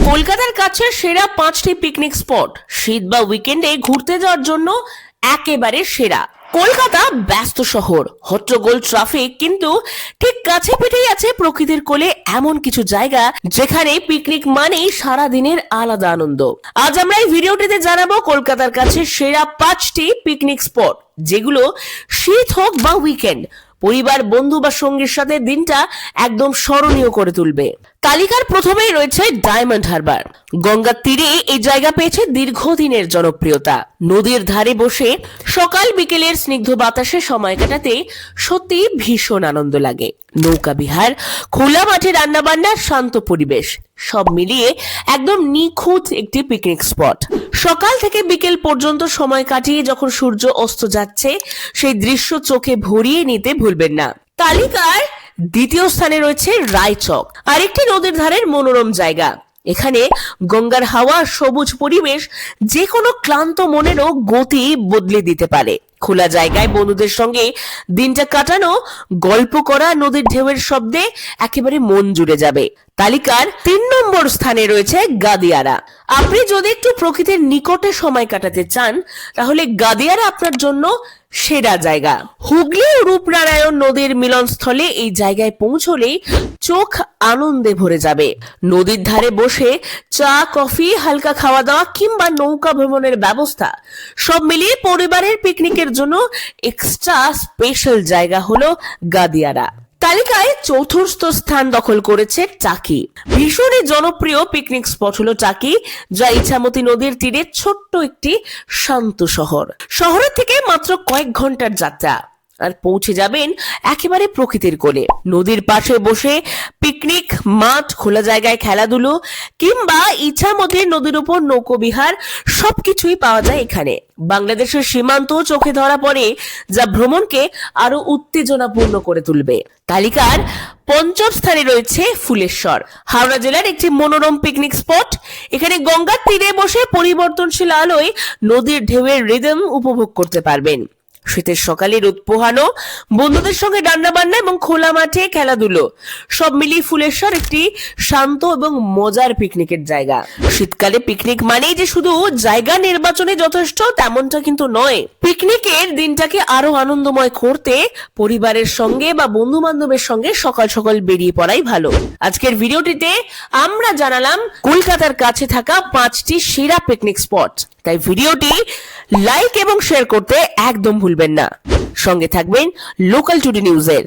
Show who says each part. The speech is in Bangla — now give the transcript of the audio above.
Speaker 1: কলকাতার কাছে সেরা 5টি পিকনিক স্পট শীত বা উইকেন্ডে ঘুরতে যাওয়ার জন্য একেবারে সেরা। কলকাতা ব্যস্ত শহর, হট্টগোল ট্রাফিক, কিন্তু ঠিক কাছে পিঠেই আছে প্রকৃতির কোলে এমন কিছু জায়গা যেখানে পিকনিক মানেই সারা দিনের আলাদা আনন্দ। আজ আমরা এই ভিডিওটিতে জানাবো কলকাতার কাছে সেরা 5টি পিকনিক স্পট যেগুলো শীত হোক বা উইকেন্ড পরিবার, বন্ধু বা সঙ্গীর সাথে দিনটা একদম স্মরণীয় করে তুলবে। তালিকার প্রথমেই রয়েছে ডায়মন্ড হারবার। গঙ্গার তীরে এই জায়গা পেয়েছে দীর্ঘদিনের জনপ্রিয়তা। নদীর ধারে বসে সকাল বিকেলের স্নিগ্ধ বাতাসে সময় কাটাতে সত্যি ভীষণ আনন্দ লাগে। নৌকা বিহার, খোলা মাঠে রান্নাবান্নার শান্ত পরিবেশ, সব মিলিয়ে একদম নিখুঁত একটি পিকনিক স্পট। সকাল থেকে বিকেল পর্যন্ত সময় কাটিয়ে যখন সূর্য অস্ত যাচ্ছে সেই দৃশ্য চোখে ভরিয়ে নিতে ভুলবেন না। তালিকার দ্বিতীয় স্থানে রয়েছে রায়চক, আরেকটি নদীর ধারের মনোরম জায়গা। এখানে গঙ্গার হাওয়া, সবুজ পরিবেশ যে কোনো ক্লান্ত মনেরও গতি বদলে দিতে পারে। খোলা জায়গায় বন্ধুদের সঙ্গে দিনটা কাটানো, গল্প করা, নদীর ঢেউয়ের শব্দে একেবারে মন জুড়ে যাবে। তালিকার 3 নম্বর স্থানে রয়েছে গাদিয়ারা। আপনি যদি একটু প্রকৃতির নিকটে সময় কাটাতে চান তাহলে গাদিয়ারা আপনার জন্য সেরা জায়গা। হুগলি ও রূপনারায়ণ নদীর মিলনস্থলে এই জায়গায় পৌঁছলেই চোখ আনন্দে ভরে যাবে। নদীর ধারে বসে চা, কফি, হালকা খাওয়া দাওয়া কিংবা নৌকা ভ্রমণের ব্যবস্থা, সব মিলিয়ে পরিবারের পিকনিকের জন্য এক্সট্রা স্পেশাল জায়গা হলো গাদিয়ারা। তালিকায় চতুর্থ স্থান দখল করেছে টাকি। ভীষণই জনপ্রিয় পিকনিক স্পট হলো টাকি, যা ইছামতি নদীর তীরে ছোট্ট একটি শান্ত শহর। শহরের থেকে মাত্র কয়েক ঘন্টার যাত্রা, আর পৌঁছে যাবেন একেবারে প্রকৃতির কোলে। নদীর পাশে বসে পিকনিক, মাঠ, খোলা জায়গায় খেলাধুলো কিংবা ইছামতির নদীর উপর নৌকোবিহার সবকিছুই পাওয়া যায় এখানে। বাংলাদেশের সীমান্ত চোখে ধরা পড়ে, যা ভ্রমণকে আরো উত্তেজনাপূর্ণ করে তুলবে। তালিকার 5ম স্থানে রয়েছে ফুলেশ্বর, হাওড়া জেলার একটি মনোরম পিকনিক স্পট। এখানে গঙ্গার তীরে বসে পরিবর্তনশীল আলোয় নদীর ঢেউয়ের রিদম উপভোগ করতে পারবেন। শীতের সকালে রোদ পোহানো, বন্ধুদের সঙ্গে রান্না বান্না এবং খোলা মাঠে খেলাধুলো, সব মিলিয়ে ফুলেশ্বর একটি শান্ত এবং মজার পিকনিকের জায়গা। শীতকালে পিকনিক মানেই যে শুধু জায়গা নির্বাচনে যথেষ্ট তেমনটা কিন্তু নয়। পিকনিকের দিনটাকে আরো আনন্দময় করতে পরিবারের সঙ্গে বা বন্ধু বান্ধবের সঙ্গে সকাল সকাল বেরিয়ে পড়াই ভালো। আজকের ভিডিওটিতে আমরা জানালাম কলকাতার কাছে থাকা 5টি সেরা পিকনিক স্পট। তাই ভিডিওটি লাইক এবং শেয়ার করতে একদম ভুলবেন না। সঙ্গে থাকবেন লোকাল টুডে নিউজের।